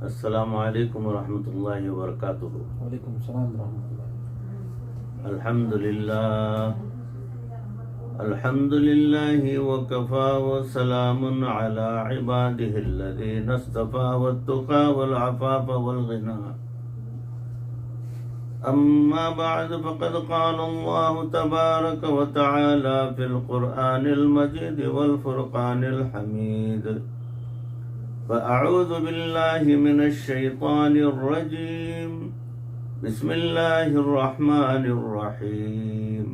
السلام علیکم ورحمۃ اللہ وبرکاتہ۔ وعلیکم السلام ورحمۃ اللہ۔ الحمد للہ وکفا وسلام علی عباده الذین اصطفى والتقى والعفاف والغنى، اما بعد فقد قال الله تبارك وتعالى في القرآن المجيد والفرقان الحميد: فأعوذ بالله من الشيطان الرجيم، بسم الله الرحمن الرحيم،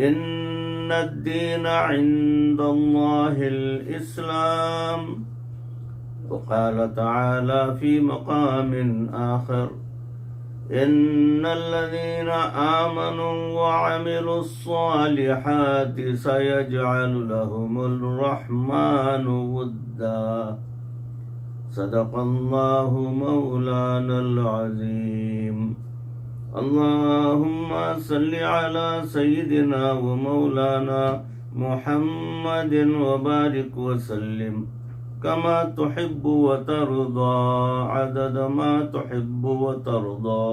إن الدين عند الله الإسلام، وقال تعالى في مقام آخر: إن الذين آمنوا وعملوا الصالحات سيجعل لهم الرحمن ودا، صدق الله مولانا العظيم۔ اللهم صل على سيدنا ومولانا محمد وبارك وسلم كما تحب وترضى عدد ما تحب وترضى۔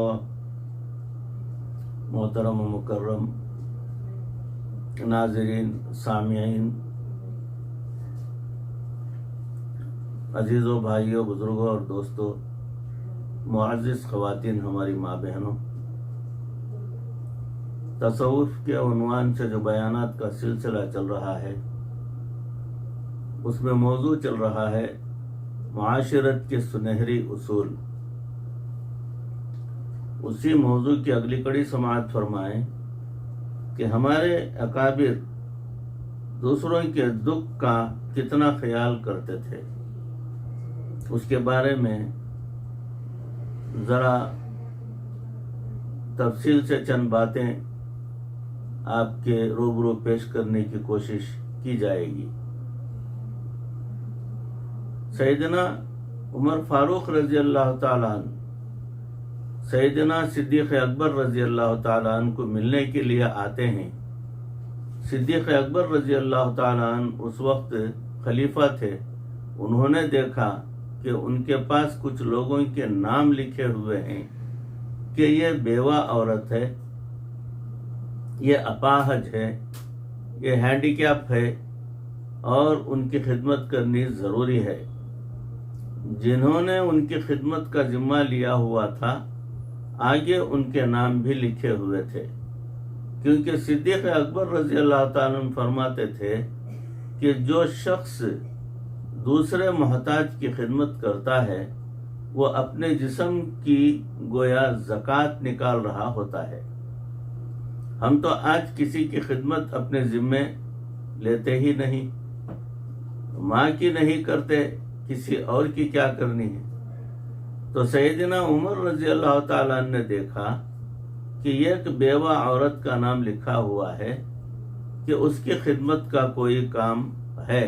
محترم و مکرم ناظرین، سامعین، عزیزوں، بھائیوں، بزرگوں اور دوستوں، معزز خواتین، ہماری ماں بہنوں، تصوف کے عنوان سے جو بیانات کا سلسلہ چل رہا ہے، اس میں موضوع چل رہا ہے معاشرت کے سنہری اصول۔ اسی موضوع کی اگلی کڑی سماعت فرمائیں کہ ہمارے اکابر دوسروں کے دکھ کا کتنا خیال کرتے تھے، اس کے بارے میں ذرا تفصیل سے چند باتیں آپ کے روبرو پیش کرنے کی کوشش کی جائے گی۔ سیدنا عمر فاروق رضی اللہ تعالیٰ عنہ سیدنا صدیق اکبر رضی اللہ تعالیٰ عنہ کو ملنے کے لیے آتے ہیں۔ صدیق اکبر رضی اللہ تعالیٰ عنہ اس وقت خلیفہ تھے۔ انہوں نے دیکھا کہ ان کے پاس کچھ لوگوں کے نام لکھے ہوئے ہیں کہ یہ بیوہ عورت ہے، یہ اپاہج ہے، یہ ہینڈی کیپ ہے اور ان کی خدمت کرنی ضروری ہے۔ جنہوں نے ان کی خدمت کا ذمہ لیا ہوا تھا، آگے ان کے نام بھی لکھے ہوئے تھے، کیونکہ صدیق اکبر رضی اللہ تعالیٰ عنہ فرماتے تھے کہ جو شخص دوسرے محتاج کی خدمت کرتا ہے وہ اپنے جسم کی گویا زکوٰۃ نکال رہا ہوتا ہے۔ ہم تو آج کسی کی خدمت اپنے ذمے لیتے ہی نہیں، ماں کی نہیں کرتے، کسی اور کی کیا کرنی ہے۔ تو سیدنا عمر رضی اللہ تعالیٰ عنہ نے دیکھا کہ ایک بیوہ عورت کا نام لکھا ہوا ہے کہ اس کی خدمت کا کوئی کام ہے،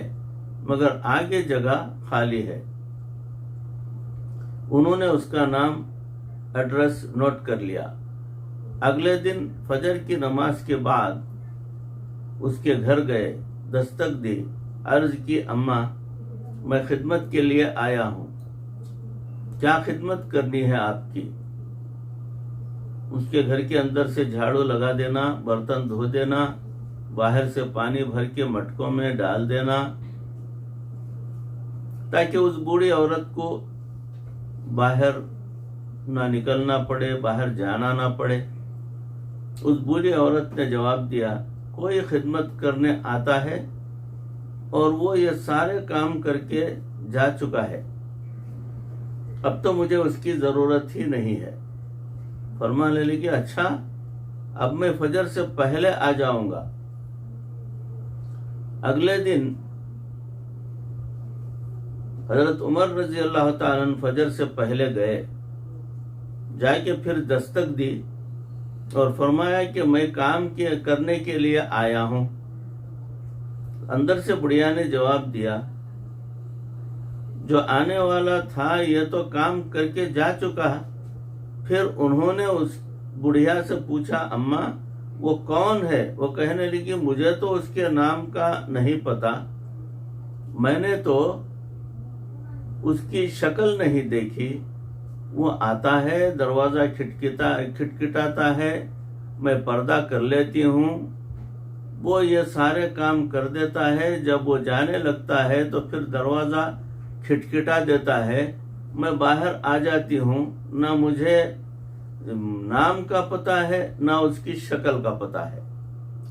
مگر آگے جگہ خالی ہے۔ انہوں نے اس کا نام، ایڈریس نوٹ کر لیا۔ اگلے دن فجر کی نماز کے بعد اس کے گھر گئے، دستک دی، عرض کی: اماں، میں خدمت کے لیے آیا ہوں، کیا خدمت کرنی ہے آپ کی؟ اس کے گھر کے اندر سے جھاڑو لگا دینا، برتن دھو دینا، باہر سے پانی بھر کے مٹکوں میں ڈال دینا، تاکہ اس بوڑھی عورت کو باہر نہ نکلنا پڑے، باہر جانا نہ پڑے۔ اس بوڑھی عورت نے جواب دیا: کوئی خدمت کرنے آتا ہے اور وہ یہ سارے کام کر کے جا چکا ہے، اب تو مجھے اس کی ضرورت ہی نہیں ہے۔ فرمانے لگی: اچھا، اب میں فجر سے پہلے آ جاؤں گا۔ اگلے دن حضرت عمر رضی اللہ تعالیٰ عنہ فجر سے پہلے گئے، جا کے پھر دستک دی اور فرمایا کہ میں کام کرنے کے لیے آیا ہوں۔ اندر سے بڑھیا نے جواب دیا: جو آنے والا تھا یہ تو کام کر کے جا چکا۔ پھر انہوں نے اس بڑھیا سے پوچھا: اماں، وہ کون ہے؟ وہ کہنے لگی: مجھے تو اس کے نام کا نہیں پتا، میں نے تو اس کی شکل نہیں دیکھی. وہ آتا ہے, دروازہ کھٹکھٹاتا ہے, میں پردہ کر لیتی ہوں, وہ یہ سارے کام کر دیتا ہے. جب وہ جانے لگتا ہے تو پھر دروازہ کھٹکھٹا دیتا ہے, میں باہر آ جاتی ہوں. نہ مجھے نام کا پتہ ہے نہ اس کی شکل کا پتہ ہے.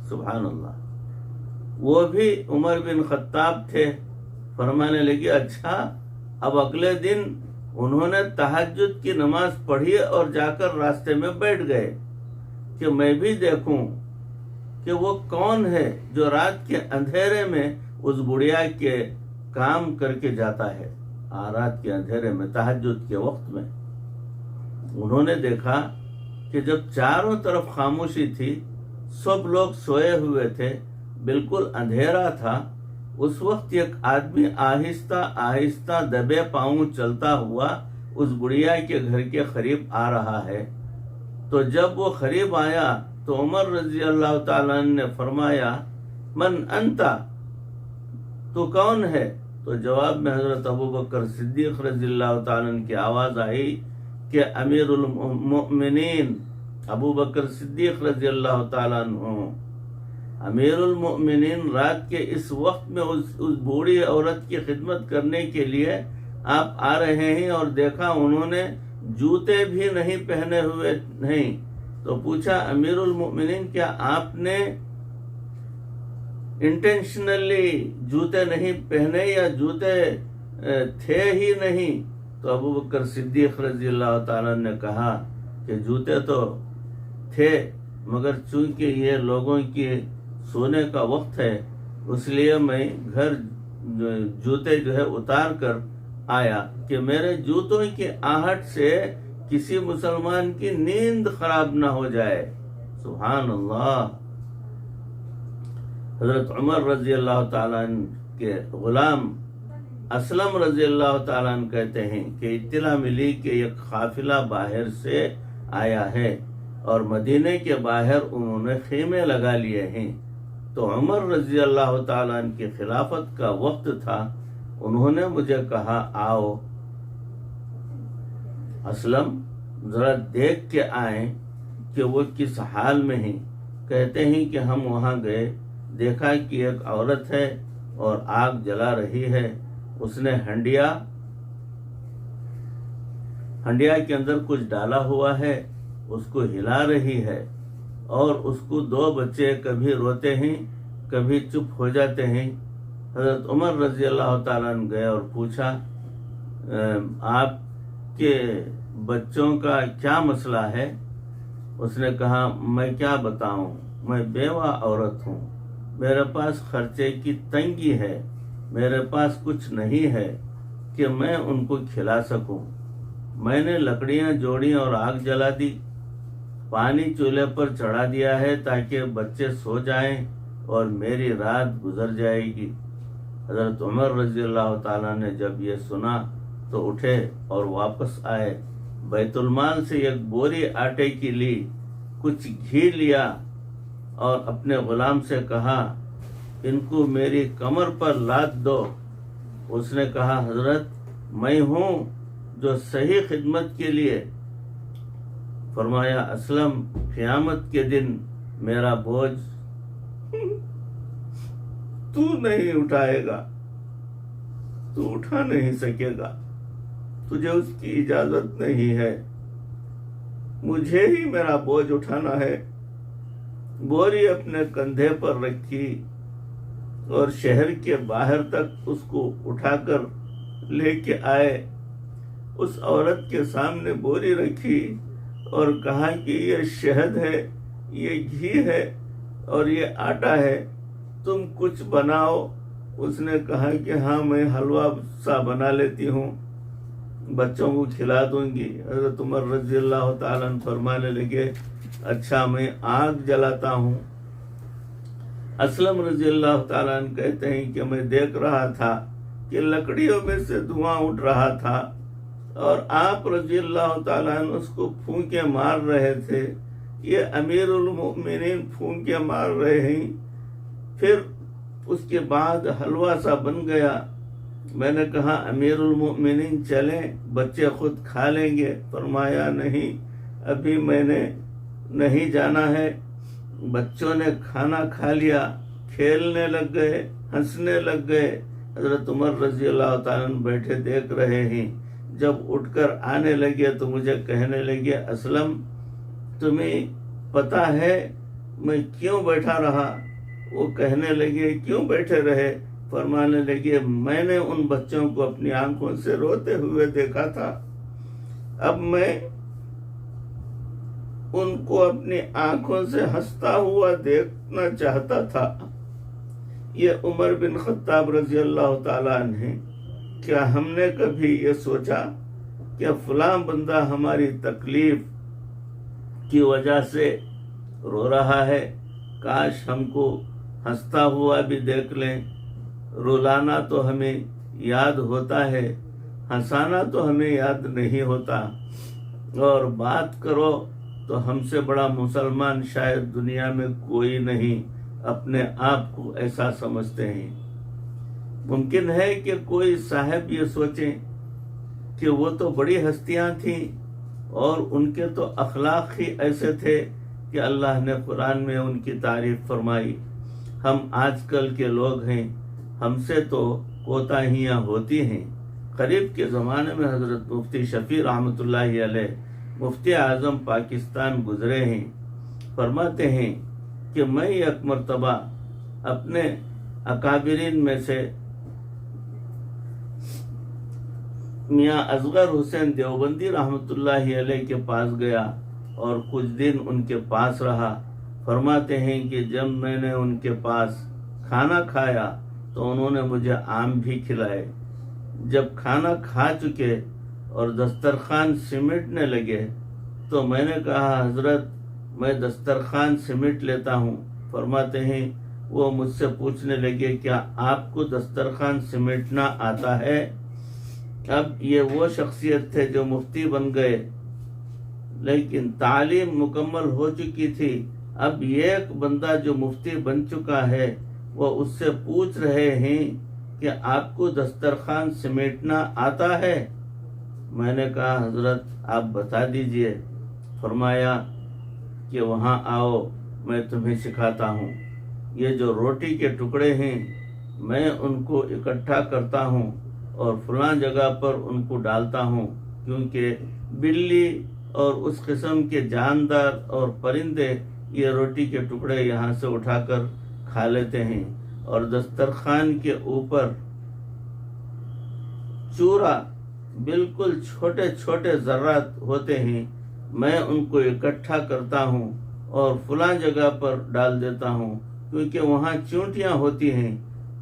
سبحان اللہ. وہ بھی عمر بن خطاب تھے. فرمانے لگے اچھا. اب اگلے دن انہوں نے تہجد کی نماز پڑھی اور جا کر راستے میں بیٹھ گئے کہ میں بھی دیکھوں کہ وہ کون ہے جو رات کے اندھیرے میں اس بڑھیا کے کام کر کے جاتا ہے. رات کے اندھیرے میں, تہجد کے وقت میں انہوں نے دیکھا کہ جب چاروں طرف خاموشی تھی, سب لوگ سوئے ہوئے تھے, بالکل اندھیرا تھا, اس وقت ایک آدمی آہستہ آہستہ دبے پاؤں چلتا ہوا اس بڑھیا کے گھر کے قریب آ رہا ہے. تو جب وہ قریب آیا تو عمر رضی اللہ تعالیٰ عنہ نے فرمایا من انتا, تو کون ہے؟ تو جواب میں حضرت ابوبکر صدیق رضی اللہ تعالیٰ عنہ کی آواز آئی کہ امیر المؤمنین ابوبکر صدیق رضی اللہ تعالیٰ عنہ, امیر المؤمنین رات کے اس وقت میں اس بوڑھی عورت کی خدمت کرنے کے لیے آپ آ رہے ہیں, اور دیکھا انہوں نے جوتے بھی نہیں پہنے ہوئے نہیں. تو پوچھا امیر المؤمنین کیا آپ نے انٹینشنلی جوتے نہیں پہنے یا جوتے تھے ہی نہیں؟ تو ابوبکر صدیق رضی اللہ تعالیٰ نے کہا کہ جوتے تو تھے, مگر چونکہ یہ لوگوں کی سونے کا وقت ہے اس لیے میں گھر جوتے جو ہے اتار کر آیا کہ میرے جوتوں کی آہٹ سے کسی مسلمان کی نیند خراب نہ ہو جائے. سبحان اللہ. حضرت عمر رضی اللہ تعالیٰ عنہ کے غلام اسلم رضی اللہ تعالیٰ عنہ کہتے ہیں کہ اطلاع ملی کہ ایک قافلہ باہر سے آیا ہے اور مدینے کے باہر انہوں نے خیمے لگا لیے ہیں. تو عمر رضی اللہ تعالیٰ عنہ کی خلافت کا وقت تھا. انہوں نے مجھے کہا آؤ اسلم ذرا دیکھ کے آئیں کہ وہ کس حال میں ہیں. کہتے ہیں کہ ہم وہاں گئے, دیکھا کہ ایک عورت ہے اور آگ جلا رہی ہے. اس نے ہنڈیا کے اندر کچھ ڈالا ہوا ہے, اس کو ہلا رہی ہے, اور اس کو 2 بچے کبھی روتے ہیں کبھی چپ ہو جاتے ہیں. حضرت عمر رضی اللہ تعالیٰ عنہ گئے اور پوچھا آپ کے بچوں کا کیا مسئلہ ہے؟ اس نے کہا میں کیا بتاؤں, میں بیوہ عورت ہوں, میرے پاس خرچے کی تنگی ہے, میرے پاس کچھ نہیں ہے کہ میں ان کو کھلا سکوں. میں نے لکڑیاں جوڑی اور آگ جلا دی, پانی چولہے پر چڑھا دیا ہے تاکہ بچے سو جائیں اور میری رات گزر جائے گی. حضرت عمر رضی اللہ تعالیٰ نے جب یہ سنا تو اٹھے اور واپس آئے. بیت المال سے ایک بوری آٹے کی لی, کچھ گھی لیا اور اپنے غلام سے کہا ان کو میری کمر پر لاد دو. اس نے کہا حضرت میں ہوں جو صحیح خدمت کے لیے. فرمایا اسلم قیامت کے دن میرا بوجھ تو نہیں اٹھائے گا, تو اٹھا نہیں سکے گا, تجھے اس کی اجازت نہیں ہے, مجھے ہی میرا بوجھ اٹھانا ہے. بوری اپنے کندھے پر رکھی اور شہر کے باہر تک اس کو اٹھا کر لے کے آئے. اس عورت کے سامنے بوری رکھی اور کہا کہ یہ شہد ہے, یہ گھی ہے اور یہ آٹا ہے, تم کچھ بناؤ. اس نے کہا کہ ہاں میں حلوہ سا بنا لیتی ہوں, بچوں کو کھلا دوں گی. حضرت عمر رضی اللہ تعالیٰ عنہ فرمانے لگے اچھا میں آگ جلاتا ہوں. اسلم رضی اللہ تعالیٰ عنہ کہتے ہیں کہ میں دیکھ رہا تھا کہ لکڑیوں میں سے دھواں اٹھ رہا تھا اور آپ رضی اللہ تعالیٰ عنہ اس کو پھونکے مار رہے تھے. یہ امیر المؤمنین پھونکے مار رہے ہیں. پھر اس کے بعد حلوہ سا بن گیا میں نے کہا امیر المؤمنین چلیں، بچے خود کھا لیں گے۔ فرمایا نہیں، ابھی میں نے نہیں جانا ہے۔ بچوں نے کھانا کھا لیا، کھیلنے لگ گئے، ہنسنے لگ گئے۔ حضرت عمر رضی اللہ تعالیٰ عنہ بیٹھے دیکھ رہے ہیں۔ جب اٹھ کر آنے لگے تو مجھے کہنے لگے، اسلم تمہیں پتہ ہے میں کیوں بیٹھا رہا؟ وہ کہنے لگے کیوں بیٹھے رہے؟ فرمانے لگے میں نے ان بچوں کو اپنی آنکھوں سے روتے ہوئے دیکھا تھا، اب میں ان کو اپنی آنکھوں سے ہنستا ہوا دیکھنا چاہتا تھا۔ یہ عمر بن خطاب رضی اللہ تعالیٰ عنہ ہیں۔ کیا ہم نے کبھی یہ سوچا کہ فلاں بندہ ہماری تکلیف کی وجہ سے رو رہا ہے، کاش ہم کو ہنستا ہوا بھی دیکھ لیں؟ رلانا تو ہمیں یاد ہوتا ہے، ہنسانا تو ہمیں یاد نہیں ہوتا، اور بات کرو تو ہم سے بڑا مسلمان شاید دنیا میں کوئی نہیں، اپنے آپ کو ایسا سمجھتے ہیں۔ ممکن ہے کہ کوئی صاحب یہ سوچیں کہ وہ تو بڑی ہستیاں تھیں اور ان کے تو اخلاق ہی ایسے تھے کہ اللہ نے قرآن میں ان کی تعریف فرمائی۔ ہم آج کل کے لوگ ہیں، ہم سے تو کوتاہیاں ہوتی ہیں۔ قریب کے زمانے میں حضرت مفتی شفیع رحمۃ اللہ علیہ مفتی اعظم پاکستان گزرے ہیں۔ فرماتے ہیں کہ میں ایک مرتبہ اپنے اکابرین میں سے میاں اصغر حسین دیوبندی رحمۃ اللہ علیہ کے پاس گیا اور کچھ دن ان کے پاس رہا۔ فرماتے ہیں کہ جب میں نے ان کے پاس کھانا کھایا تو انہوں نے مجھے آم بھی کھلائے۔ جب کھانا کھا چکے اور دسترخوان سمیٹنے لگے تو میں نے کہا حضرت میں دسترخوان سمیٹ لیتا ہوں۔ فرماتے ہیں وہ مجھ سے پوچھنے لگے کیا آپ کو دسترخوان سمیٹنا آتا ہے؟ اب یہ وہ شخصیت تھے جو مفتی بن گئے، لیکن تعلیم مکمل ہو چکی تھی۔ اب ایک بندہ جو مفتی بن چکا ہے وہ اس سے پوچھ رہے ہیں کہ آپ کو دسترخوان سمیٹنا آتا ہے؟ میں نے کہا حضرت آپ بتا دیجئے۔ فرمایا کہ وہاں آؤ میں تمہیں سکھاتا ہوں۔ یہ جو روٹی کے ٹکڑے ہیں میں ان کو اکٹھا کرتا ہوں اور فلاں جگہ پر ان کو ڈالتا ہوں، کیونکہ بلی اور اس قسم کے جاندار اور پرندے یہ روٹی کے ٹکڑے یہاں سے اٹھا کر کھا لیتے ہیں، اور دسترخوان کے اوپر چورا بالکل چھوٹے چھوٹے ذرات ہوتے ہیں، میں ان کو اکٹھا کرتا ہوں اور فلاں جگہ پر ڈال دیتا ہوں، کیونکہ وہاں چونٹیاں ہوتی ہیں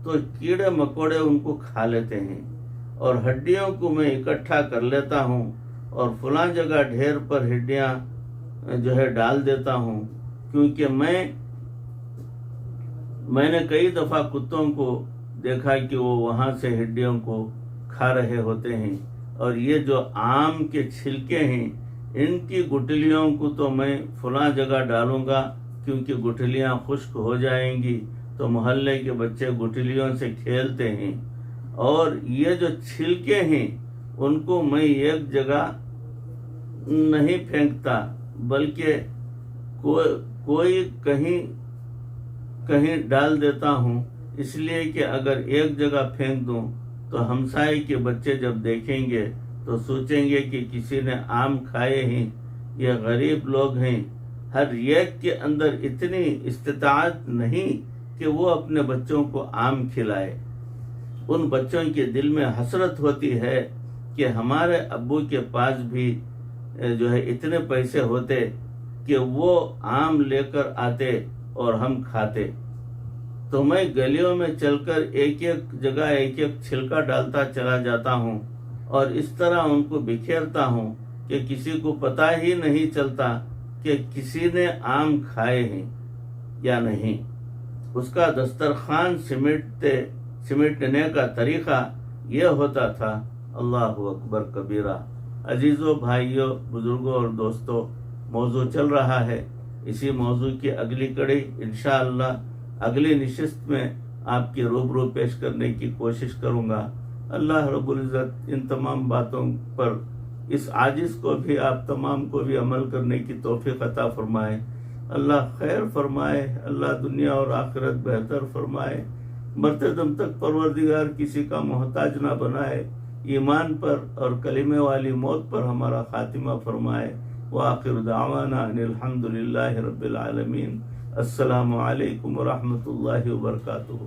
تو کیڑے مکوڑے ان کو کھا لیتے ہیں، اور ہڈیوں کو میں اکٹھا کر لیتا ہوں اور فلاں جگہ ڈھیر پر ہڈیاں جو ہے ڈال دیتا ہوں، کیونکہ میں نے کئی دفعہ کتوں کو دیکھا کہ وہ وہاں سے ہڈیوں کو کھا رہے ہوتے ہیں۔ اور یہ جو آم کے چھلکے ہیں ان کی گٹلیوں کو تو میں فلاں جگہ ڈالوں گا، کیونکہ گٹلیاں خشک ہو جائیں گی تو محلے کے بچے گٹلیوں سے کھیلتے ہیں، اور یہ جو چھلکے ہیں ان کو میں ایک جگہ نہیں پھینکتا، بلکہ کوئی کہیں ڈال دیتا ہوں، اس لیے کہ اگر ایک جگہ پھینک دوں تو ہمسائے کے بچے جب دیکھیں گے تو سوچیں گے کہ کسی نے آم کھائے ہیں، یہ غریب لوگ ہیں۔ ہر ایک کے اندر اتنی استطاعت نہیں کہ وہ اپنے بچوں کو آم کھلائے۔ ان بچوں کے دل میں حسرت ہوتی ہے کہ ہمارے ابو کے پاس بھی جو ہے اتنے پیسے ہوتے کہ وہ آم لے کر آتے اور ہم کھاتے۔ تو میں گلیوں میں چل کر ایک ایک جگہ ایک ایک چھلکا ڈالتا چلا جاتا ہوں اور اس طرح ان کو بکھیرتا ہوں کہ کسی کو پتہ ہی نہیں چلتا کہ کسی نے آم کھائے ہیں یا نہیں۔ اس کا دسترخوان سمیٹنے کا طریقہ یہ ہوتا تھا۔ اللہ اکبر کبیرہ۔ عزیزوں، بھائیوں، بزرگوں اور دوستوں، موضوع چل رہا ہے، اسی موضوع کی اگلی کڑی انشاءاللہ اگلی نشست میں آپ کے روبرو پیش کرنے کی کوشش کروں گا۔ اللہ رب العزت ان تمام باتوں پر اس عاجز کو بھی آپ تمام کو بھی عمل کرنے کی توفیق عطا فرمائے. اللہ خیر فرمائے، اللہ دنیا اور آخرت بہتر فرمائے. مرتے دم تک پروردگار کسی کا محتاج نہ بنائے. ایمان پر اور کلمے والی موت پر ہمارا خاتمہ فرمائے. وآخر دعوانا ان الحمدللہ رب العالمین. السلام علیکم ورحمۃ اللہ وبرکاتہ.